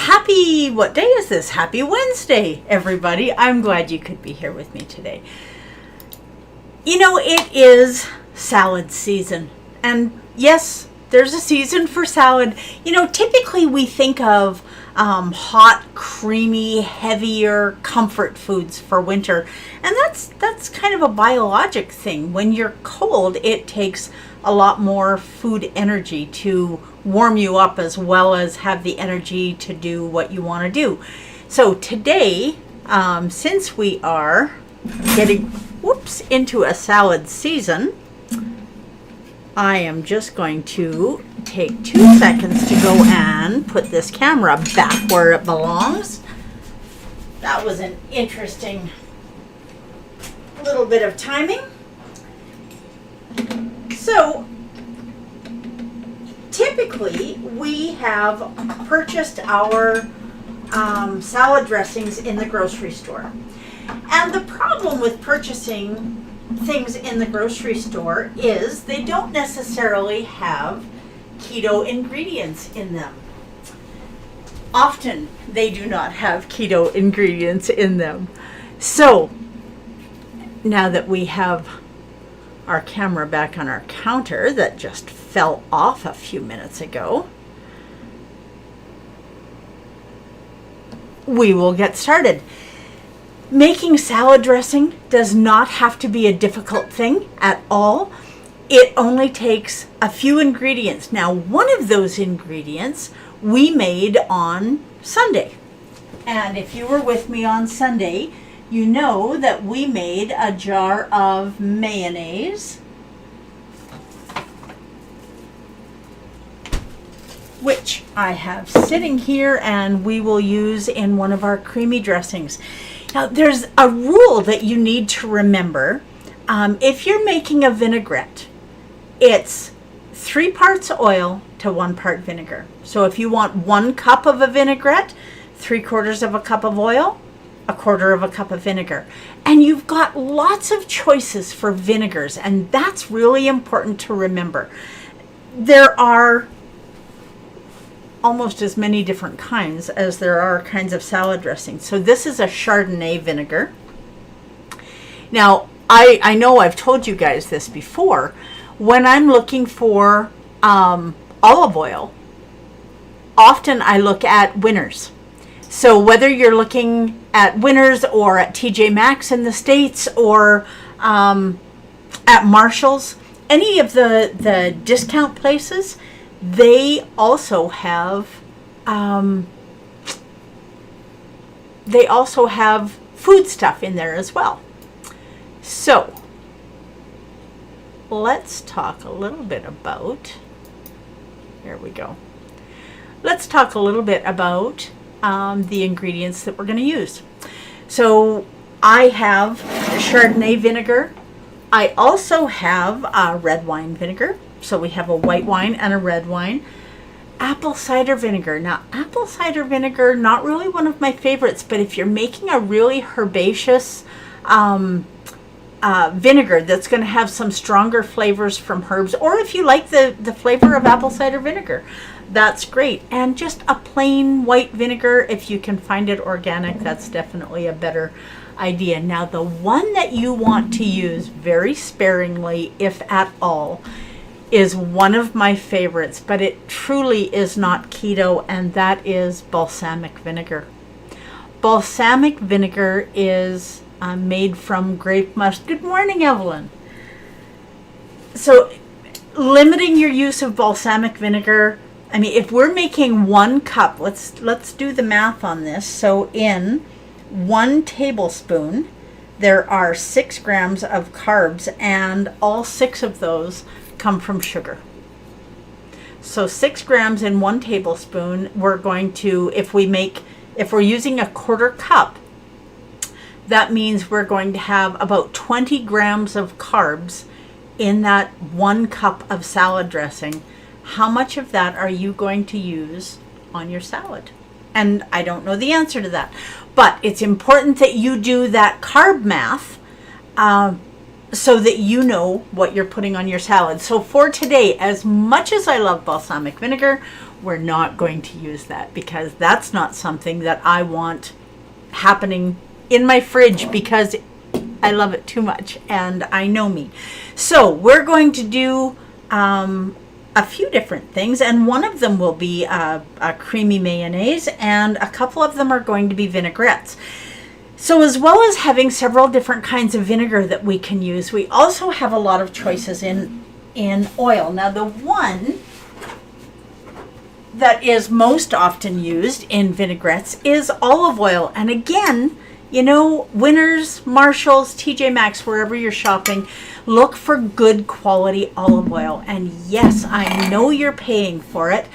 What day is this? Happy Wednesday, everybody. I'm glad you could be here with me today. You know, it is salad season. And yes, there's a season for salad. You know, typically we think of hot, creamy, heavier comfort foods for winter. And that's kind of a biologic thing. When you're cold, it takes a lot more food energy to warm you up as well as have the energy to do what you want to do. So today, since we are getting into a salad season, I am just going to take 2 seconds to go and put this camera back where it belongs. That was an interesting little bit of timing. So typically we have purchased our salad dressings in the grocery store. And the problem with purchasing things in the grocery store is they don't necessarily have keto ingredients in them. Often they do not have keto ingredients in them. So now that we have our camera back on our counter that just fell off a few minutes ago, we will get started. Making salad dressing does not have to be a difficult thing at all. It only takes a few ingredients. Now, one of those ingredients we made on Sunday. And if you were with me on Sunday, you know that we made a jar of mayonnaise, which I have sitting here and we will use in one of our creamy dressings. Now, there's a rule that you need to remember. If you're making a vinaigrette, it's 3 parts oil to 1 part vinegar. So if you want 1 cup of a vinaigrette, 3/4 of a cup of oil, 1/4 of a cup of vinegar. And you've got lots of choices for vinegars, and that's really important to remember. There are almost as many different kinds as there are kinds of salad dressing. So this is a Chardonnay vinegar. Now, I know I've told you guys this before. When I'm looking for olive oil, often I look at Winners. So whether you're looking at Winners or at TJ Maxx in the States or at Marshall's, any of the discount places, they also have food stuff in there as well. So let's talk a little bit about, here we go. Let's talk a little bit about the ingredients that we're going to use. So I have Chardonnay vinegar. I also have red wine vinegar. So we have a white wine and a red wine. Apple cider vinegar. Now, apple cider vinegar, not really one of my favorites, but if you're making a really herbaceous vinegar that's going to have some stronger flavors from herbs, or if you like the flavor of apple cider vinegar, that's great. And just a plain white vinegar, if you can find it organic, that's definitely a better idea. Now, the one that you want to use very sparingly, if at all, is one of my favorites, but it truly is not keto, and that is balsamic vinegar. Balsamic vinegar is made from grape must. Good morning, Evelyn. So limiting your use of balsamic vinegar, I mean, if we're making 1 cup, let's do the math on this. So in 1 tablespoon, there are 6 grams of carbs, and all 6 of those come from sugar. So 6 grams in 1 tablespoon, we're going to, if we're using a 1/4 cup, that means we're going to have about 20 grams of carbs in that 1 cup of salad dressing. How much of that are you going to use on your salad? And I don't know the answer to that, but it's important that you do that carb math so that you know what you're putting on your salad. So for today, as much as I love balsamic vinegar, we're not going to use that because that's not something that I want happening in my fridge because I love it too much and I know me. So we're going to do a few different things, and one of them will be a creamy mayonnaise, and a couple of them are going to be vinaigrettes. So as well as having several different kinds of vinegar that we can use, we also have a lot of choices in oil. Now the one that is most often used in vinaigrettes is olive oil. And again, you know, Winners, Marshalls, TJ Maxx, wherever you're shopping, look for good quality olive oil. And yes, I know you're paying for it,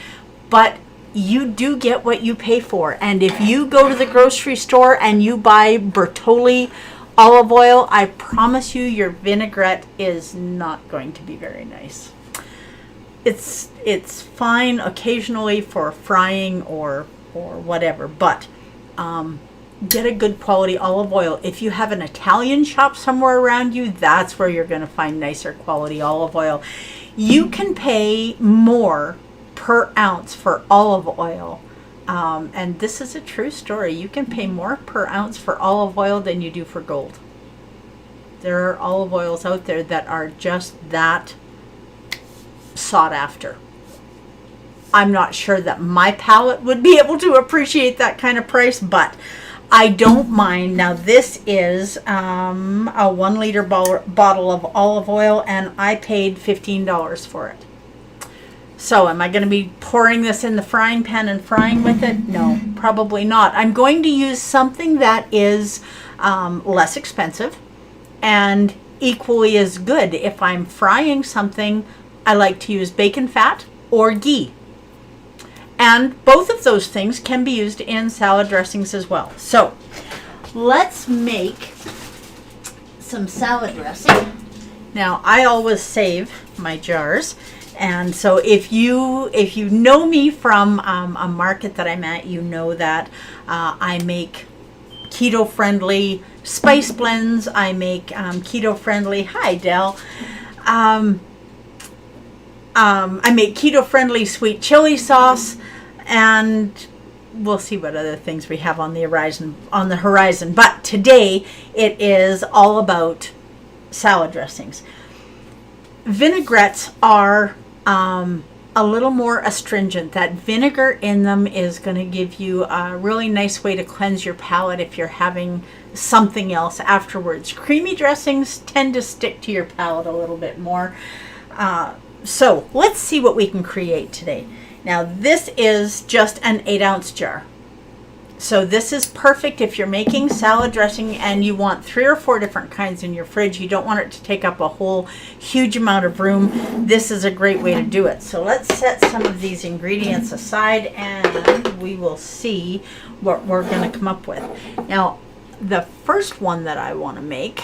but you do get what you pay for. And if you go to the grocery store and you buy Bertolli olive oil, I promise you your vinaigrette is not going to be very nice. It's fine occasionally for frying or whatever, but get a good quality olive oil. If you have an Italian shop somewhere around you, that's where you're going to find nicer quality olive oil. You can pay more per ounce for olive oil. And this is a true story. You can pay more per ounce for olive oil than you do for gold. There are olive oils out there that are just that sought after. I'm not sure that my palate would be able to appreciate that kind of price, but I don't mind. Now this is a 1 liter bottle of olive oil, and I paid $15 for it. So am I going to be pouring this in the frying pan and frying with it? No, probably not. I'm going to use something that is less expensive and equally as good. If I'm frying something, I like to use bacon fat or ghee. And both of those things can be used in salad dressings as well. So let's make some salad dressing. Now I always save my jars. And so if you know me from a market that I'm at, you know that I make keto-friendly spice blends. I make keto-friendly, hi Del. I make keto-friendly sweet chili sauce, and we'll see what other things we have on the horizon. But today it is all about salad dressings. Vinaigrettes are a little more astringent. That vinegar in them is going to give you a really nice way to cleanse your palate if you're having something else afterwards. Creamy dressings tend to stick to your palate a little bit more. So let's see what we can create today. Now this is just an 8-ounce jar. So this is perfect if you're making salad dressing and you want 3 or 4 different kinds in your fridge. You don't want it to take up a whole huge amount of room. This is a great way to do it. So let's set some of these ingredients aside and we will see what we're going to come up with. Now, the first one that I want to make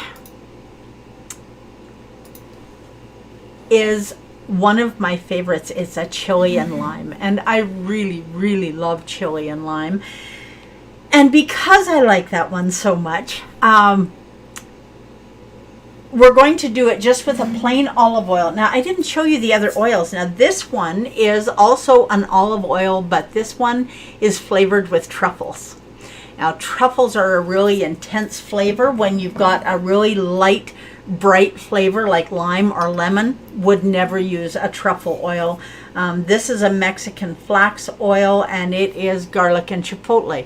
is one of my favorites. It's a chili and lime, and I really, really love chili and lime. And because I like that one so much, we're going to do it just with a plain olive oil. Now, I didn't show you the other oils. Now, this one is also an olive oil, but this one is flavored with truffles. Now, truffles are a really intense flavor. When you've got a really light, bright flavor like lime or lemon, would never use a truffle oil. This is a Mexican flax oil, and it is garlic and chipotle.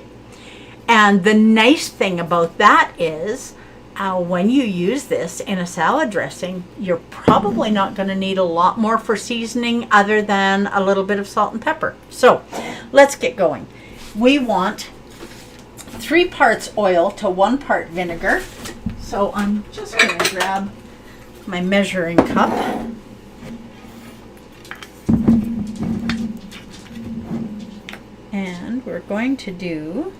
And the nice thing about that is when you use this in a salad dressing, you're probably not going to need a lot more for seasoning other than a little bit of salt and pepper. So let's get going. We want 3 parts oil to 1 part vinegar. So I'm just going to grab my measuring cup. And we're going to do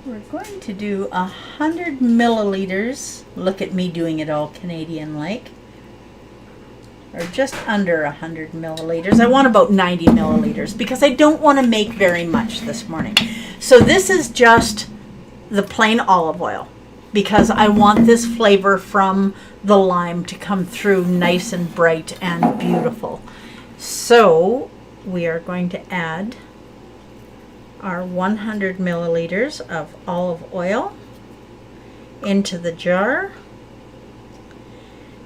We're going to do 100 milliliters. Look at me doing it all Canadian-like. or just under 100 milliliters. I want about 90 milliliters because I don't want to make very much this morning. So this is just the plain olive oil because I want this flavor from the lime to come through nice and bright and beautiful. So we are going to add our 100 milliliters of olive oil into the jar.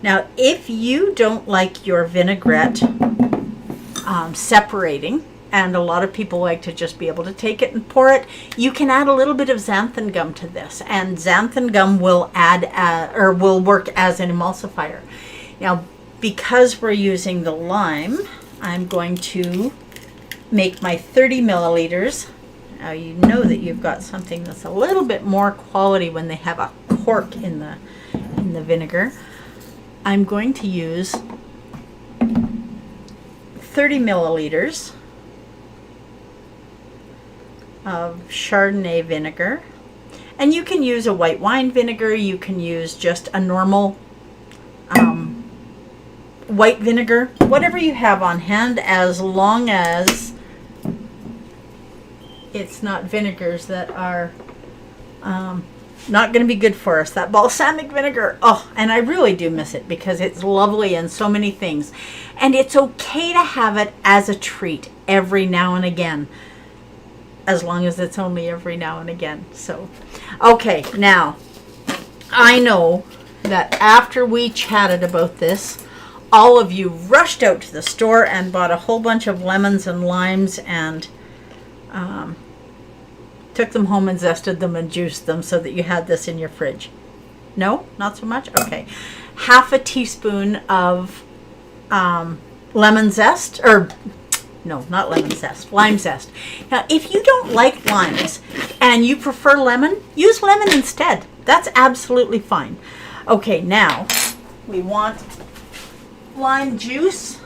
Now, if you don't like your vinaigrette separating, and a lot of people like to just be able to take it and pour it, you can add a little bit of xanthan gum to this, and xanthan gum will will work as an emulsifier. Now, because we're using the lime, I'm going to make my 30 milliliters. Now you know that you've got something that's a little bit more quality when they have a cork in the vinegar. I'm going to use 30 milliliters of Chardonnay vinegar, and you can use a white wine vinegar, you can use just a normal white vinegar, whatever you have on hand, as long as it's not vinegars that are not going to be good for us. That balsamic vinegar, oh, and I really do miss it because it's lovely in so many things. And it's okay to have it as a treat every now and again, as long as it's only every now and again. So, okay, now, I know that after we chatted about this, all of you rushed out to the store and bought a whole bunch of lemons and limes and took them home and zested them and juiced them so that you had this in your fridge. No? Not so much? Okay. Half a teaspoon of lemon zest, or no, not lemon zest, lime zest. Now, if you don't like limes and you prefer lemon, use lemon instead. That's absolutely fine. Okay, now we want lime juice.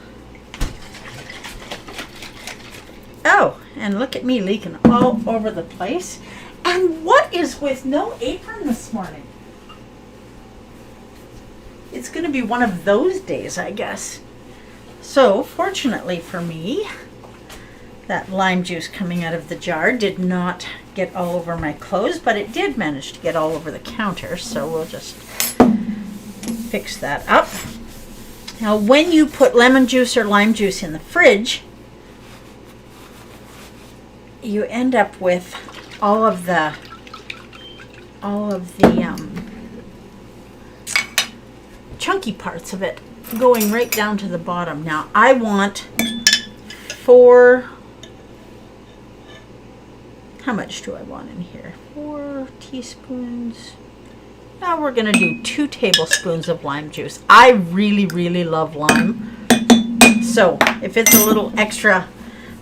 Oh, and look at me leaking all over the place. And what is with no apron this morning? It's going to be one of those days, I guess. So, fortunately for me, that lime juice coming out of the jar did not get all over my clothes, but it did manage to get all over the counter, so we'll just fix that up. Now, when you put lemon juice or lime juice in the fridge, you end up with all of the chunky parts of it going right down to the bottom. Now, I want 4, how much do I want in here? 4 teaspoons. Now we're going to do 2 tablespoons of lime juice. I really, really love lime. So if it's a little extra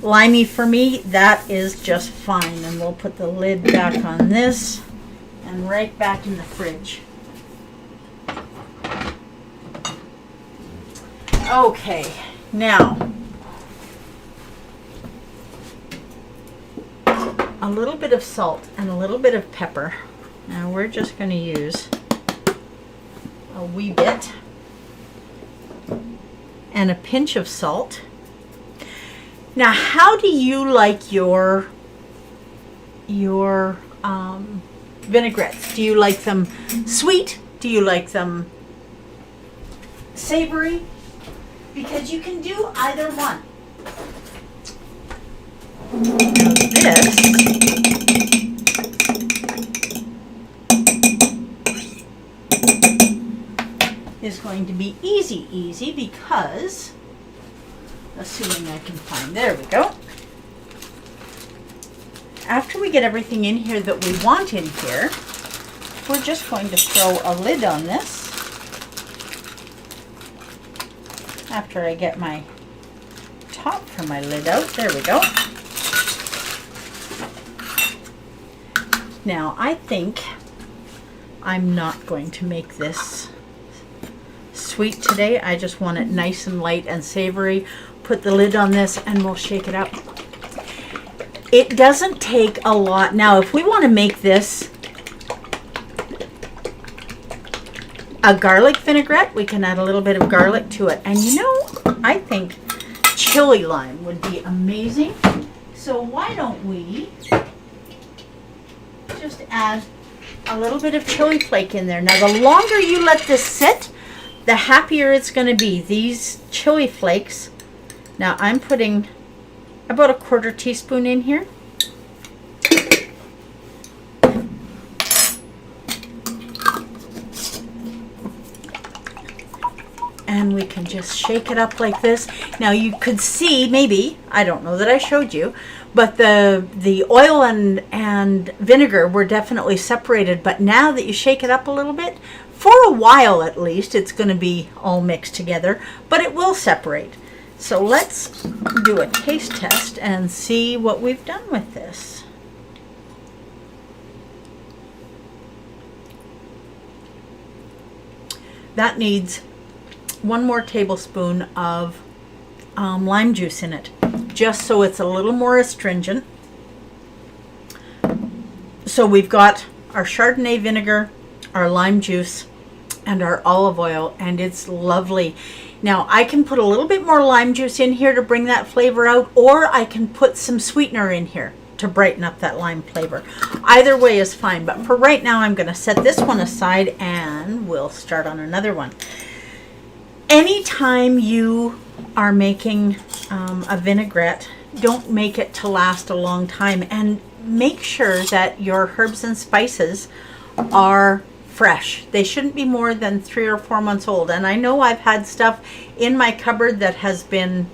limey for me, that is just fine. And we'll put the lid back on this and right back in the fridge. Okay, now a little bit of salt and a little bit of pepper. Now we're just going to use a wee bit and a pinch of salt. Now, how do you like your vinaigrettes? Do you like them sweet? Do you like them savory? Because you can do either one. This is going to be easy because, assuming I can find, there we go. After we get everything in here that we want in here, we're just going to throw a lid on this. After I get my top for my lid out, there we go. Now, I think I'm not going to make this sweet today. I just want it nice and light and savory. Put the lid on this and we'll shake it up. It doesn't take a lot. Now, if we want to make this a garlic vinaigrette, we can add a little bit of garlic to it. And you know, I think chili lime would be amazing. So why don't we just add a little bit of chili flake in there. Now the longer you let this sit, the happier it's going to be. These chili flakes, now I'm putting about a 1/4 teaspoon in here. And we can just shake it up like this. Now you could see, maybe, I don't know that I showed you, but the oil and vinegar were definitely separated. But now that you shake it up a little bit, for a while at least, it's going to be all mixed together, but it will separate. So let's do a taste test and see what we've done with this. That needs 1 more tablespoon of lime juice in it, just so it's a little more astringent. So we've got our Chardonnay vinegar, our lime juice, and our olive oil, and it's lovely. Now I can put a little bit more lime juice in here to bring that flavor out, or I can put some sweetener in here to brighten up that lime flavor. Either way is fine, but for right now I'm going to set this one aside and we'll start on another one. Anytime you are making a vinaigrette, don't make it to last a long time, and make sure that your herbs and spices are fresh. They shouldn't be more than 3 or 4 months old. And I know I've had stuff in my cupboard that has been,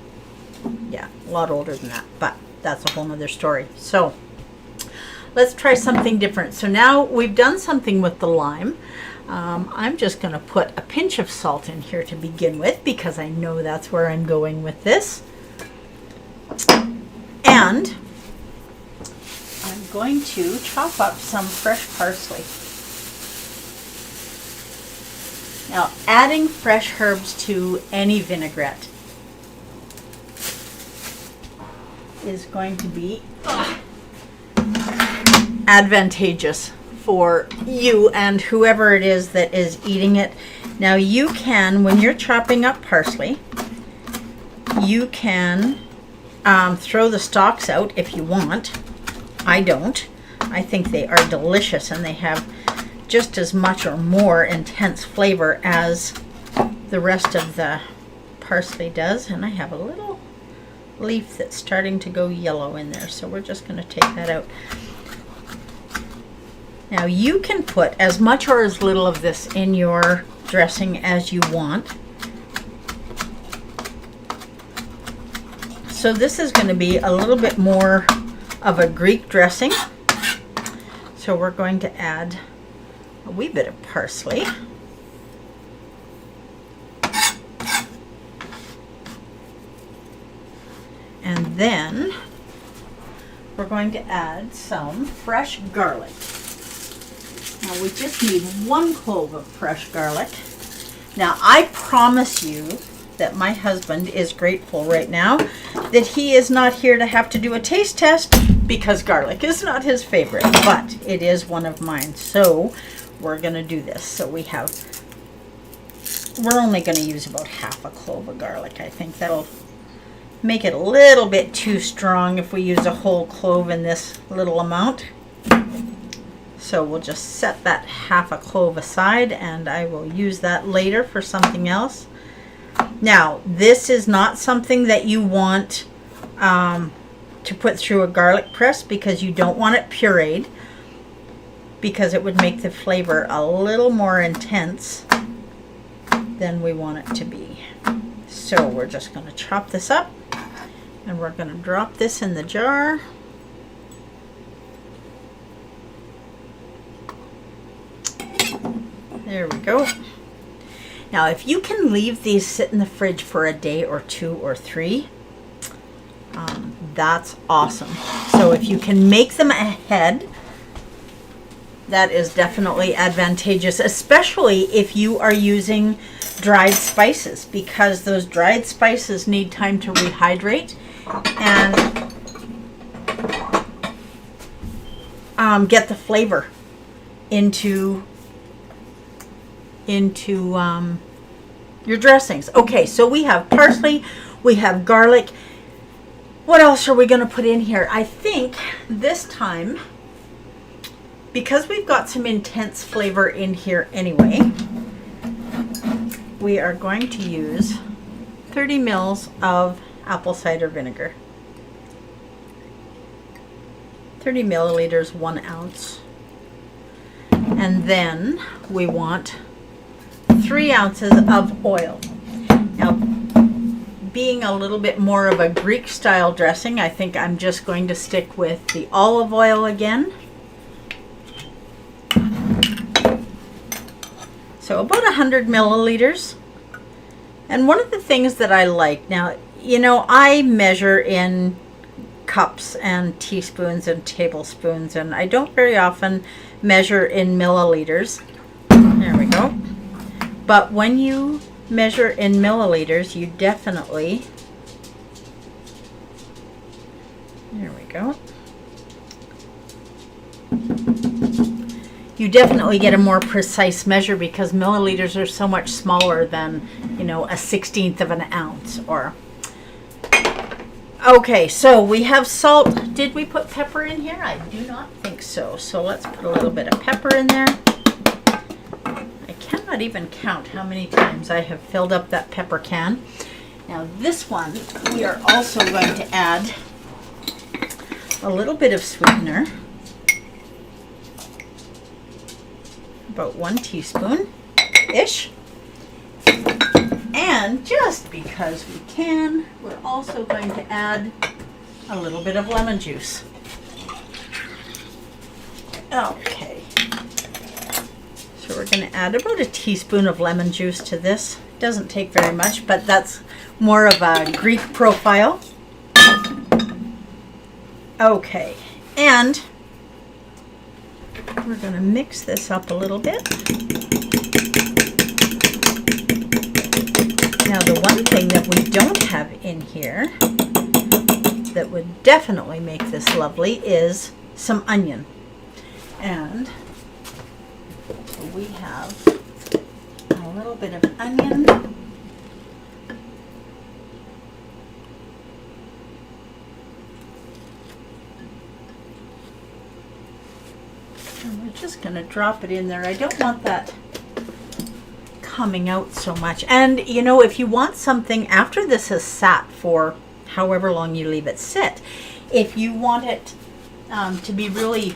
yeah, a lot older than that, but that's a whole nother story. So let's try something different. So now we've done something with the lime. I'm just going to put a pinch of salt in here to begin with, because I know that's where I'm going with this. And I'm going to chop up some fresh parsley. Now, adding fresh herbs to any vinaigrette is going to be advantageous for you and whoever it is that is eating it. Now you can, when you're chopping up parsley, you can throw the stalks out if you want. I don't. I think they are delicious, and they have just as much or more intense flavor as the rest of the parsley does. And I have a little leaf that's starting to go yellow in there, so we're just going to take that out. Now you can put as much or as little of this in your dressing as you want. So this is going to be a little bit more of a Greek dressing. So we're going to add a wee bit of parsley. And then we're going to add some fresh garlic. Now we just need 1 clove of fresh garlic. Now I promise you that my husband is grateful right now that he is not here to have to do a taste test, because garlic is not his favorite, but it is one of mine. So we're going to do this. So we're only going to use about 1/2 clove of garlic. I think that'll make it a little bit too strong if we use a whole clove in this little amount. So we'll just set that 1/2 clove aside, and I will use that later for something else. Now, this is not something that you want to put through a garlic press, because you don't want it pureed, because it would make the flavor a little more intense than we want it to be. So we're just going to chop this up, and we're going to drop this in the jar. There we go. Now, if you can leave these sit in the fridge for a day or 2 or 3, that's awesome. So if you can make them ahead, that is definitely advantageous, especially if you are using dried spices, because those dried spices need time to rehydrate and get the flavor into your dressings. Okay, so we have parsley, we have garlic. What else are we going to put in here? I think this time, because we've got some intense flavor in here anyway, we are going to use 30 mils of apple cider vinegar. 30 milliliters, 1 ounce. And then we want 3 ounces of oil. Now, being a little bit more of a Greek style dressing, I think I'm just going to stick with the olive oil again. So about 100 milliliters. And one of the things that I like, now, you know, I measure in cups and teaspoons and tablespoons, and I don't very often measure in milliliters. There we go. But when you measure in milliliters, you definitely, there we go, you definitely get a more precise measure because milliliters are so much smaller than, you know, a 1/16 of an ounce or. Okay, so we have salt. Did we put pepper in here? I do not think so. So let's put a little bit of pepper in there. I cannot even count how many times I have filled up that pepper can. Now this one, we are also going to add a little bit of sweetener. About 1 teaspoon-ish. And just because we can, we're also going to add a little bit of lemon juice. Okay. So we're going to add about a teaspoon of lemon juice to this. Doesn't take very much, but that's more of a Greek profile. Okay. And we're going to mix this up a little bit. Now the one thing that we don't have in here that would definitely make this lovely is some onion. And we have a little bit of onion. And we're just going to drop it in there. I don't want that coming out so much. And you know, if you want something after this has sat for however long you leave it sit, if you want it to be really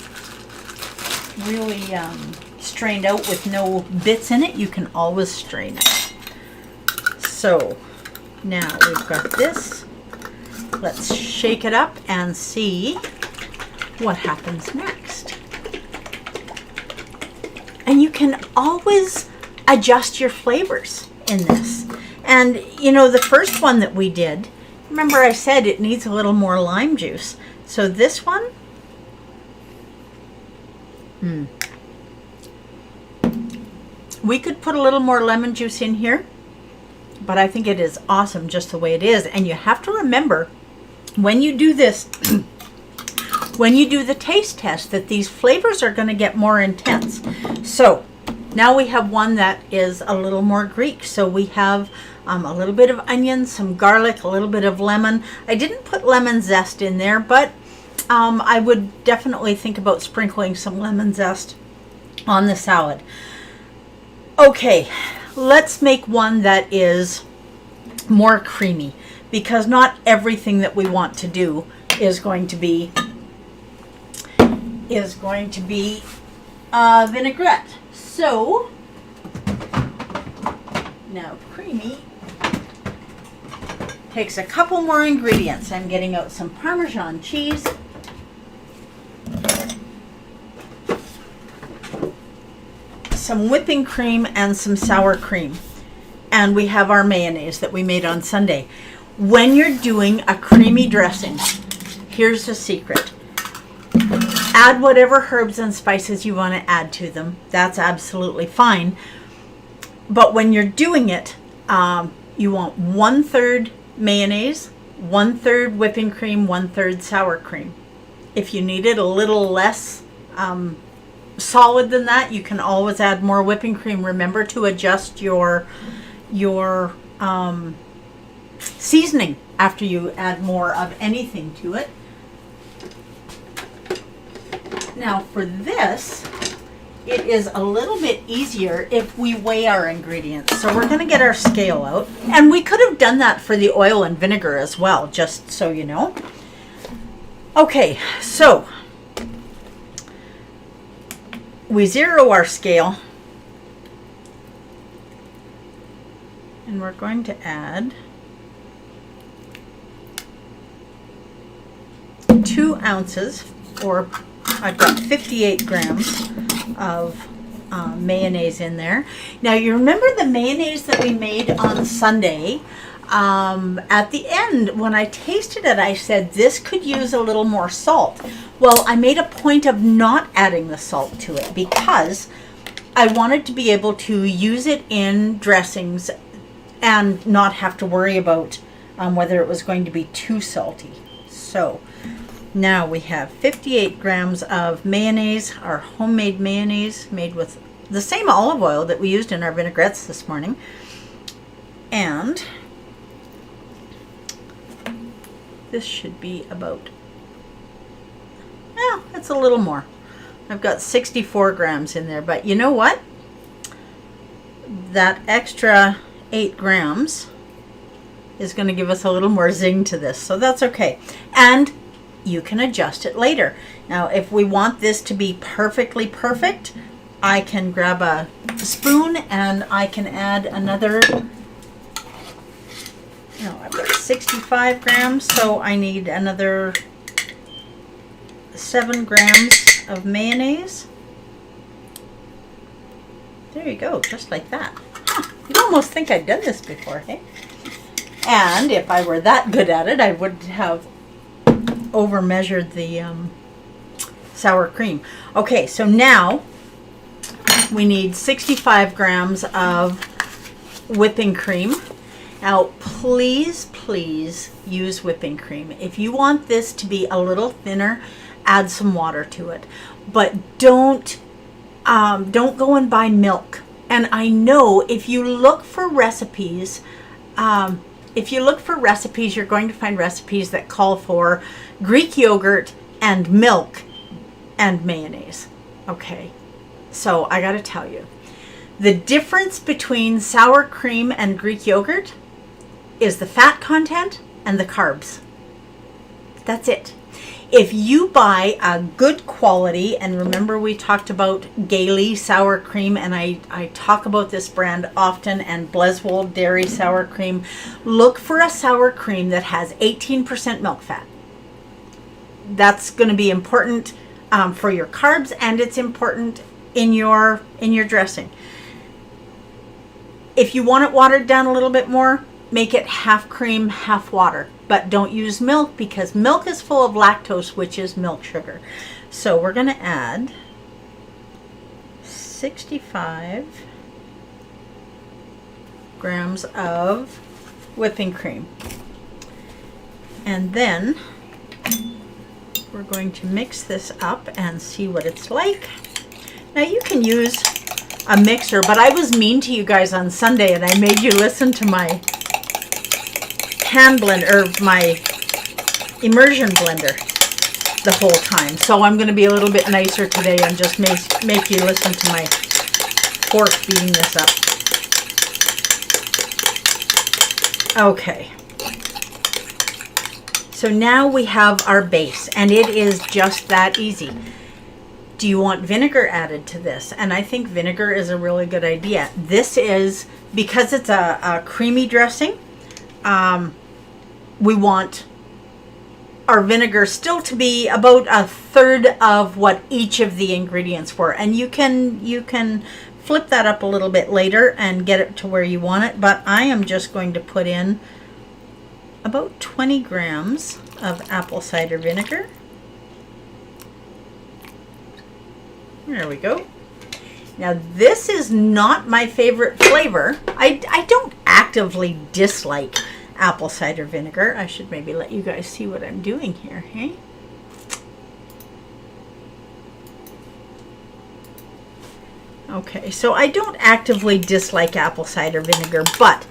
strained out with no bits in it, you can always strain it. So now we've got this. Let's shake it up and see what happens next. And you can always adjust your flavors in this. And you know, the first one that we did, remember I said it needs a little more lime juice. So this one, we could put a little more lemon juice in here, but I think it is awesome just the way it is. And you have to remember when you do this, when you do the taste test, that these flavors are going to get more intense. So now we have one that is a little more Greek. So we have a little bit of onion, some garlic, a little bit of lemon. I didn't put lemon zest in there, but I would definitely think about sprinkling some lemon zest on the salad. Okay, let's make one that is more creamy, because not everything that we want to do is going to be vinaigrette. So now creamy takes a couple more ingredients. I'm getting out some Parmesan cheese, some whipping cream, and some sour cream. And we have our mayonnaise that we made on Sunday. When you're doing a creamy dressing, here's the secret. Add whatever herbs and spices you want to add to them. That's absolutely fine. But when you're doing it, you want 1/3 mayonnaise, 1/3 whipping cream, 1/3 sour cream. If you need it a little less solid than that, you can always add more whipping cream. Remember to adjust your your seasoning after you add more of anything to it. Now for this, it is a little bit easier if we weigh our ingredients. So we're going to get our scale out. And we could have done that for the oil and vinegar as well, just so you know. Okay, so we zero our scale. And we're going to add 2 ounces, or I've got 58 grams of mayonnaise in there. Now you remember the mayonnaise that we made on Sunday? At the end, when I tasted it, I said this could use a little more salt. Well, I made a point of not adding the salt to it because I wanted to be able to use it in dressings and not have to worry about whether it was going to be too salty. So now we have 58 grams of mayonnaise, our homemade mayonnaise made with the same olive oil that we used in our vinaigrettes this morning. And this should be about, yeah, it's a little more. I've got 64 grams in there, but you know what? That extra 8 grams is going to give us a little more zing to this, so that's okay. And you can adjust it later. Now, if we want this to be perfectly perfect, I can grab a spoon and I can add another, I've got 65 grams, so I need another 7 grams of mayonnaise. There you go, just like that. You'd almost think I'd done this before, hey? And if I were that good at it, I would have over measured the sour cream. Okay, so now we need 65 grams of whipping cream. Now please use whipping cream. If you want this to be a little thinner, add some water to it, but don't go and buy milk. And I know if you look for recipes, you're going to find recipes that call for Greek yogurt and milk and mayonnaise. Okay, so I got to tell you, the difference between sour cream and Greek yogurt is the fat content and the carbs. That's it. If you buy a good quality, and remember we talked about Gailey sour cream, and I talk about this brand often, and Bleswold dairy sour cream, look for a sour cream that has 18% milk fat. That's going to be important for your carbs, and it's important in your dressing. If you want it watered down a little bit more, make it half cream, half water. But don't use milk because milk is full of lactose, which is milk sugar. So we're going to add 65 grams of whipping cream. And then we're going to mix this up and see what it's like. Now you can use a mixer, but I was mean to you guys on Sunday and I made you listen to my hand blender, or my immersion blender, the whole time. So I'm going to be a little bit nicer today and just make you listen to my fork beating this up. Okay. So now we have our base, and it is just that easy. Do you want vinegar added to this? And I think vinegar is a really good idea. This is, because it's a creamy dressing, we want our vinegar still to be about a third of what each of the ingredients were. And you can flip that up a little bit later and get it to where you want it. But I am just going to put in about 20 grams of apple cider vinegar. There we go. Now this is not my favorite flavor. I don't actively dislike apple cider vinegar. I should maybe let you guys see what I'm doing here, hey? Okay, so I don't actively dislike apple cider vinegar, but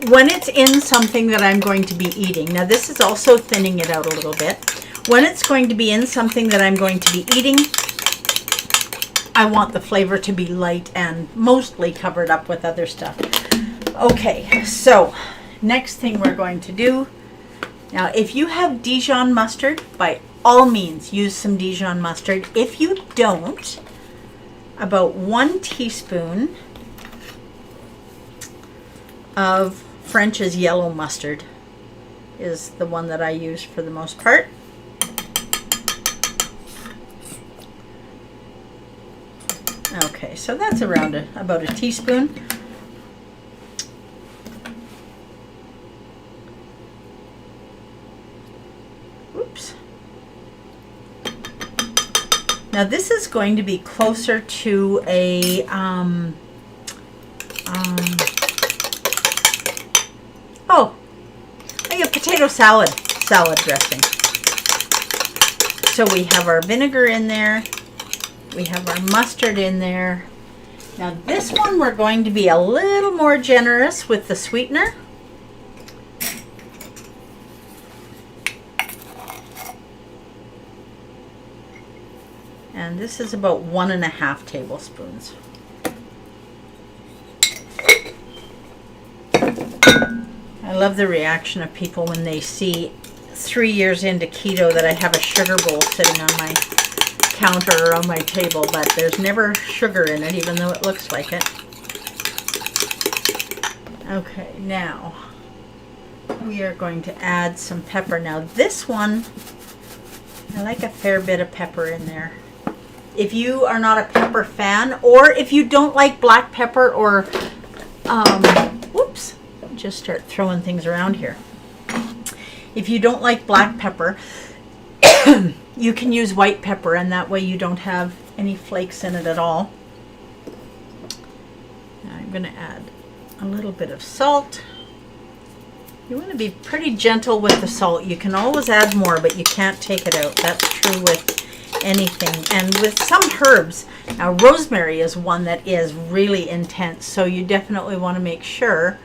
when it's in something that I'm going to be eating, now this is also thinning it out a little bit. When it's going to be in something that I'm going to be eating, I want the flavor to be light and mostly covered up with other stuff. Okay, so next thing we're going to do, now if you have Dijon mustard, by all means use some Dijon mustard. If you don't, about 1 teaspoon of French's yellow mustard is the one that I use for the most part. Okay, so that's around about a teaspoon. Oops. Now this is going to be closer to a potato salad dressing. So we have our vinegar in there. We have our mustard in there. Now this one we're going to be a little more generous with the sweetener. And this is about 1.5 tablespoons. I love the reaction of people when they see 3 years into keto that I have a sugar bowl sitting on my counter or on my table, but there's never sugar in it, even though it looks like it. Okay, now we are going to add some pepper. Now this one, I like a fair bit of pepper in there. If you are not a pepper fan, or if you don't like black pepper, or whoops, just start throwing things around here. If you don't like black pepper, you can use white pepper, and that way you don't have any flakes in it at all. Now I'm going to add a little bit of salt. You want to be pretty gentle with the salt. You can always add more, but you can't take it out. That's true with anything. And with some herbs, now rosemary is one that is really intense, so you definitely want to make sure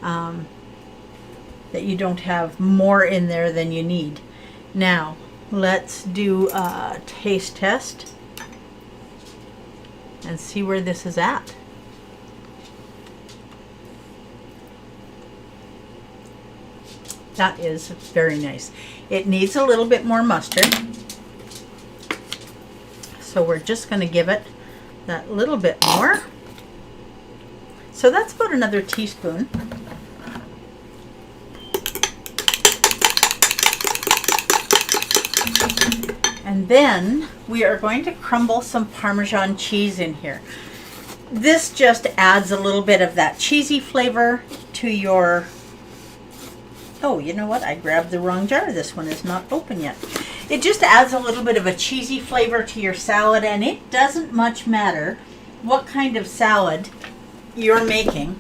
that you don't have more in there than you need. Now let's do a taste test and see where this is at. That is very nice. It needs a little bit more mustard, so we're just going to give it that little bit more. So that's about another teaspoon. And then we are going to crumble some Parmesan cheese in here. This just adds a little bit of that cheesy flavor to your... Oh, you know what? I grabbed the wrong jar. This one is not open yet. It just adds a little bit of a cheesy flavor to your salad, and it doesn't much matter what kind of salad you're making.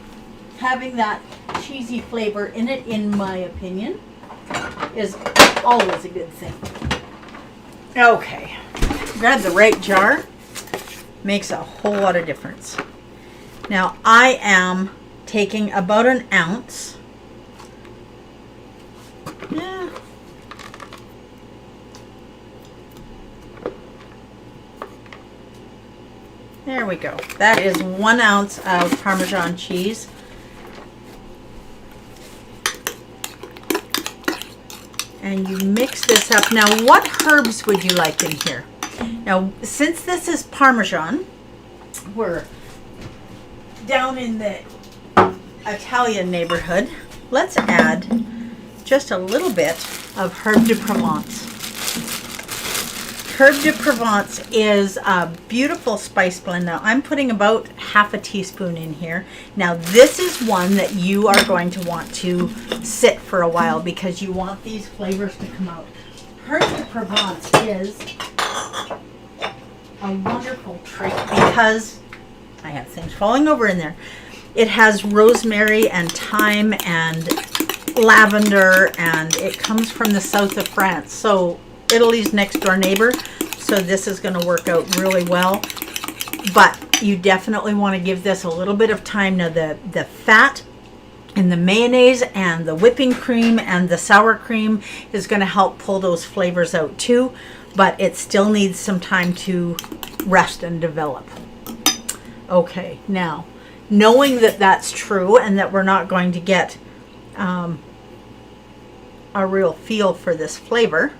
Having that cheesy flavor in it, in my opinion, is always a good thing. Okay, grab the right jar. Makes a whole lot of difference. Now I am taking about an ounce. Yeah. There we go. That is 1 ounce of Parmesan cheese. And you mix this up. Now, what herbs would you like in here? Now, since this is Parmesan, we're down in the Italian neighborhood. Let's add just a little bit of herb de Provence. Herb de Provence is a beautiful spice blend. Now I'm putting about half a teaspoon in here. Now this is one that you are going to want to sit for a while because you want these flavors to come out. Herb de Provence is a wonderful treat because I have things falling over in there. It has rosemary and thyme and lavender, and it comes from the south of France. So Italy's next door neighbor, so this is going to work out really well. But you definitely want to give this a little bit of time. Now the fat in the mayonnaise and the whipping cream and the sour cream is going to help pull those flavors out too, but it still needs some time to rest and develop. Okay, now knowing that that's true and that we're not going to get a real feel for this flavor,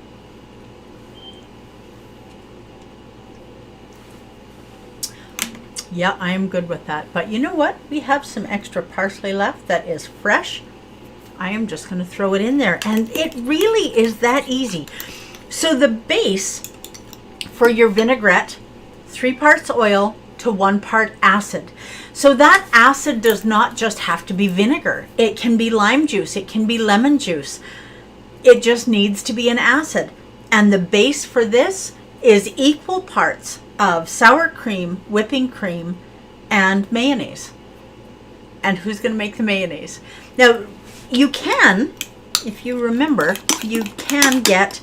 yeah, I am good with that. But you know what? We have some extra parsley left that is fresh. I am just going to throw it in there. And it really is that easy. So the base for your vinaigrette, 3 parts oil to 1 part acid. So that acid does not just have to be vinegar. It can be lime juice. It can be lemon juice. It just needs to be an acid. And the base for this is equal parts of sour cream, whipping cream, and mayonnaise. And who's going to make the mayonnaise? Now, you can, if you remember, you can get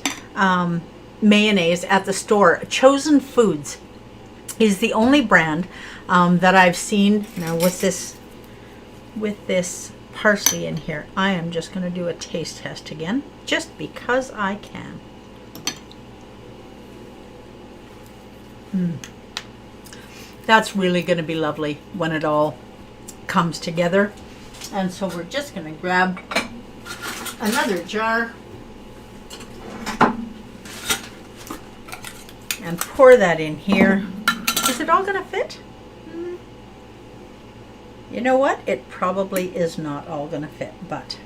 mayonnaise at the store. Chosen Foods is the only brand that I've seen. Now, with this parsley in here, I am just going to do a taste test again, just because I can. That's really going to be lovely when it all comes together. And so we're just going to grab another jar and pour that in here. Is it all going to fit? You know what? It probably is not all going to fit, but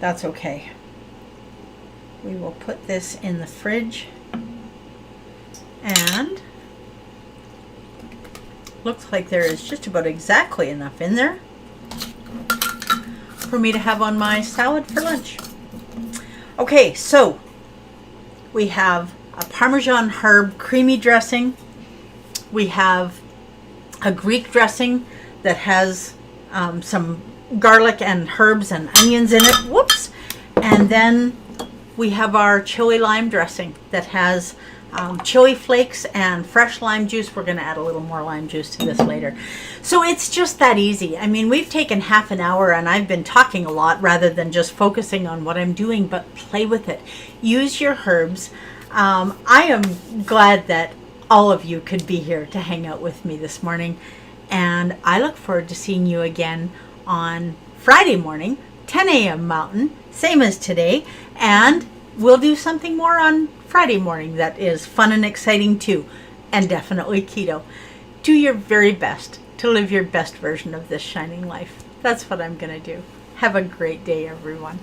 that's okay. We will put this in the fridge. And looks like there is just about exactly enough in there for me to have on my salad for lunch. Okay, so we have a Parmesan herb creamy dressing. We have a Greek dressing that has some garlic and herbs and onions in it. Whoops! And then we have our chili lime dressing that has chili flakes and fresh lime juice. We're going to add a little more lime juice to this later. So it's just that easy. I mean, we've taken half an hour and I've been talking a lot rather than just focusing on what I'm doing, but play with it. Use your herbs. I am glad that all of you could be here to hang out with me this morning, and I look forward to seeing you again on Friday morning, 10 a.m. Mountain, same as today, and we'll do something more on Friday morning that is fun and exciting too, and definitely keto. Do your very best to live your best version of this shining life. That's what I'm going to do. Have a great day, everyone.